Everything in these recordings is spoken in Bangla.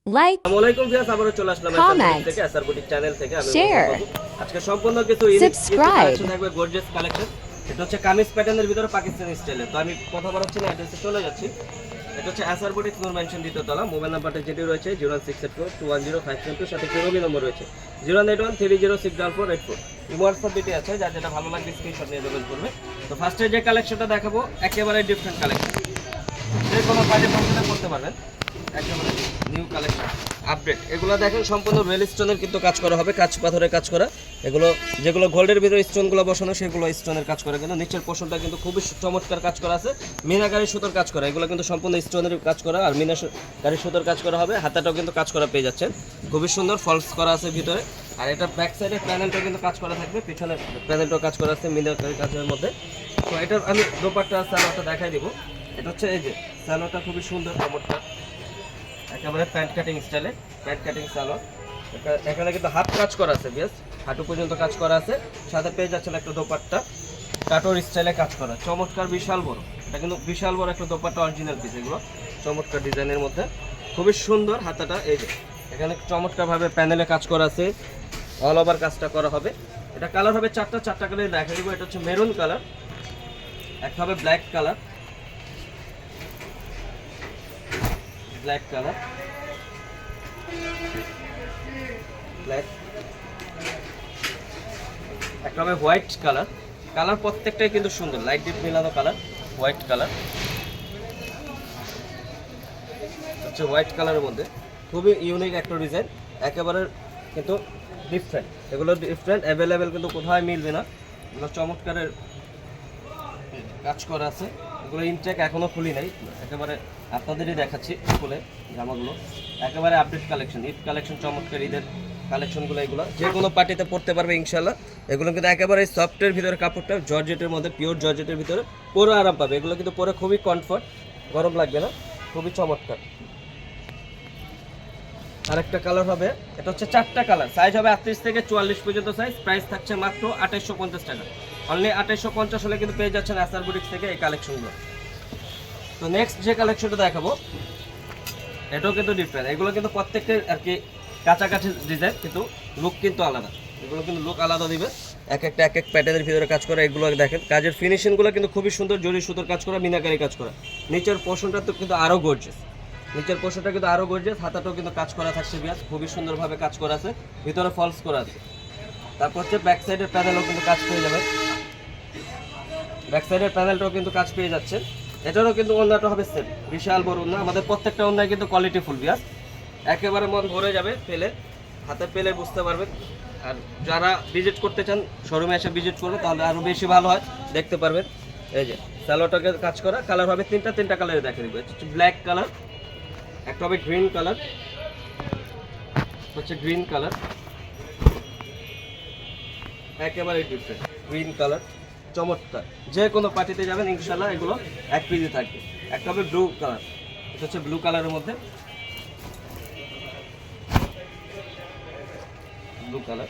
like, আসসালামু আলাইকুম ভিউয়ার্স, আবারো চলে আসলাম comment, থেকে আসার বুটিক চ্যানেল থেকে। আমি share, আজকে সম্পূর্ণ কিছু ইউনিক subscribe. কালেকশন থাকবে, গর্জিয়াস কালেকশন। এটা হচ্ছে কামিজ প্যাটার্নের ভিতরে পাকিস্তানি স্টাইলে। তো আমি কথা বলাচ্ছি না, অ্যাড্রেসে চলে যাচ্ছি। এটা হচ্ছে আসার বুটিক নূর মেনশন দ্বিতীয় তলা। মোবাইল নাম্বারটা যেটি রয়েছে 01684210572, সাথে রবি নম্বর রয়েছে 08130648484। এই হোয়াটসঅ্যাপ বিটি আছে, যার যেটা ভালো লাগবে স্ক্রিনশট নিয়ে যোগাযোগ করবে। তো ফার্স্টে যে কালেকশনটা দেখাবো একেবারে ডিফারেন্ট কালেকশন, যে কোনো পার্টি ফাংশনে করতে পারবেন। একেবারে নিউ কালেকশন আপডেট। এগুলো দেখেন সম্পূর্ণ রেল স্টোনের কিন্তু কাজ করা হবে, কাঁচ পাথরের কাজ করা। এগুলো যেগুলো গোল্ডের ভিতরে স্টোনগুলো বসানো, সেগুলো স্টোনের কাজ করা। কিন্তু নিচের পোর্শনটা কিন্তু খুবই চমৎকার কাজ করা আছে, মিনাকারি সুতোর কাজ করা। এগুলো কিন্তু সম্পূর্ণ স্টোনের কাজ করা আর মিনাকারি সুতোর কাজ করা হবে। হাতাটাও কিন্তু কাজ করা পেয়ে যাচ্ছেন, খুবই সুন্দর ফলস করা আছে ভিতরে। আর এটা ব্যাক সাইডের প্যানেলটাও কিন্তু কাজ করা থাকবে, পিছনের প্যানেলটাও কাজ করা আছে মিনাকারি কাজের মধ্যে। তো এটার আমি দোপাট্টা সালোয়ারটা দেখাই দিব। এটা হচ্ছে এই যে সালোয়ারটা খুবই সুন্দর, চমৎকার, একেবারে প্যান্ট কাটিং স্টাইলে প্যান্ট কাটিং সালোয়ার। এখানে কিন্তু হাত কাজ করা আছে, বেশ হাঁটু পর্যন্ত কাজ করা আছে। সাথে পেয়ে যাচ্ছেন একটা দোপাট্টা কাটোর স্টাইলে কাজ করা, চমৎকার, বিশাল বড়। এটা কিন্তু বিশাল বড় একটা দোপাট্টা, অরিজিনাল পিস। এগুলো চমৎকার ডিজাইনের মধ্যে, খুবই সুন্দর। হাতাটা এই যে এখানে চমৎকারভাবে প্যানেলে কাজ করা আছে, অল ওভার কাজটা করা হবে। এটা কালার হবে চারটা কালার দেখা দিব। এটা হচ্ছে মেরুন কালার, একটা হবে black colour, black colour, black, একটা হবে হোয়াইট কালার। কালার প্রত্যেকটাই কিন্তু সুন্দর, লাইট ডিপ মিলানো কালার, হোয়াইট কালার। হচ্ছে হোয়াইট কালারের মধ্যে খুবই ইউনিক একটা ডিজাইন, একেবারে কিন্তু ডিফারেন্ট। এগুলো ডিফারেন্ট, অ্যাভেলেবেল কিন্তু কোথায় মিলবে না। এগুলো চমৎকারের কাজ করা আছে। এগুলো ইনটেক এখনও খুলি নাই, একেবারে আপনাদেরই দেখাচ্ছি খুলে জামাগুলো। একেবারে আপডেট কালেকশন, ঈদ কালেকশন, চমৎকার ঈদের কালেকশনগুলো। এগুলো যে কোনো পার্টিতে পড়তে পারবে ইনশাল্লাহ। এগুলো কিন্তু একেবারে সফটের ভিতরে, কাপড়টা জর্জেটের মধ্যে, পিওর জর্জেটের ভিতরে, পরে আরাম পাবে। এগুলো কিন্তু পরে খুবই কমফর্ট, গরম লাগবে না, খুবই চমৎকার। আরেকটা কালার হবে, এটা হচ্ছে চারটা কালার, সাইজ হবে 38 থেকে 44 পর্যন্ত সাইজ। প্রাইস থাকছে মাত্র 2850 টাকা। অনলি 2850 হলে কিন্তু পেয়ে যাচ্ছেন আসার বুটিক্স থেকে এই কালেকশনগুলো। তো নেক্সট যে কালেকশনটা দেখাবো এটাও কিন্তু ডিফারেন্ট। এগুলো কিন্তু প্রত্যেকটা আর কি কাছাকাছি ডিজাইন, কিন্তু লুক কিন্তু আলাদা। এগুলো কিন্তু লুক আলাদা দিবে, এক এক প্যাটার্নের ভিতরে কাজ করা। এগুলো দেখেন কাজের ফিনিশিংগুলো কিন্তু খুবই সুন্দর, জরি সুতোর কাজ করা, মিনাকারি কাজ করা। নিচের পোর্শনটা তো কিন্তু আরও গর্জিয়াস, নিচের পোর্শনটা কিন্তু আরও গর্জিয়াস। হাতাটাও কিন্তু কাজ করা থাকছে, বিয়াস খুবই সুন্দরভাবে কাজ করা আছে, ভিতরে ফলস করা আছে। তারপর হচ্ছে ব্যাক সাইডের প্যানেলও কিন্তু কাজ পেয়ে যাবে, ব্যাক সাইডের প্যানেলটাও কিন্তু কাজ পেয়ে যাচ্ছে। এটারও কিন্তু ওন্নাটা হবে সেম, বিশাল বড় ওন্না। আমাদের প্রত্যেকটা ওন্নায় কিন্তু কোয়ালিটি ফুল, বিয়াস একেবারে মন ভরে যাবে পেলে, হাতে পেলে বুঝতে পারবেন। আর যারা ভিজিট করতে চান শোরুমে এসে ভিজিট করবে, তাহলে আরও বেশি ভালো হয়, দেখতে পারবেন। এই যে স্যালোটাকে কাজ করা, কালার হবে তিনটা কালারে দেখে দেবো। হচ্ছে ব্ল্যাক কালার, একটা হবে গ্রিন কালার, হচ্ছে গ্রিন কালার, একেবারে ডিফারেন্ট গ্রিন কালার, চমৎকার। যে কোনো পার্টিতে যাবেন ইনশাল্লাহ এগুলো এক পিসে থাকবে। একটা হবে ব্লু কালার, এটা হচ্ছে ব্লু কালারের মধ্যে, ব্লু কালার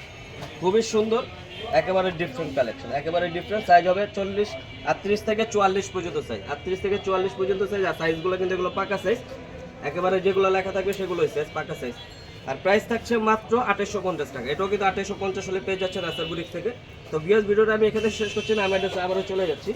খুবই সুন্দর, একেবারে ডিফারেন্ট কালেকশন, একেবারে ডিফারেন্ট। সাইজ হবে 38 থেকে 44 পর্যন্ত সাইজ, 38 থেকে 44 পর্যন্ত সাইজ। আর সাইজগুলো কিন্তু এগুলো পাকা সাইজ, একেবারে যেগুলো লেখা থাকবে সেগুলোই সাইজ, পাকা সাইজ। আর প্রাইস থাকছে মাত্র 2850 টাকা। এটাও কিন্তু 2850 হলে পেয়ে যাচ্ছে আসার বুটিক থেকে। তো ভিউয়ার্স, ভিডিওটা আমি এখানে শেষ করছি না, আমি আবারও চলে যাচ্ছি।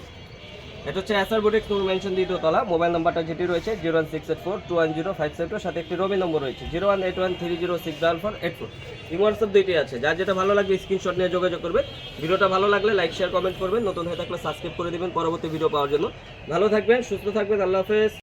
এটা হচ্ছে আসার বুটিক নূর মেনশন দ্বিতীয় তলা। মোবাইল নাম্বারটা যেটি রয়েছে 01684210572, সাথে একটি রবি নম্বর রয়েছে 01813064484। এই হোয়াটসঅ্যাপ দুইটি আছে, যার যেটা ভালো লাগবে স্ক্রিনশট নিয়ে যোগাযোগ করবে। ভিডিওটা ভালো লাগলে লাইক শেয়ার কমেন্ট করবেন, নতুন হয়ে থাকলে সাবস্ক্রাইব করে দিবেন পরবর্তী ভিডিও পাওয়ার জন্য। ভালো থাকবেন, সুস্থ থাকবেন, আল্লাহ হাফেজ।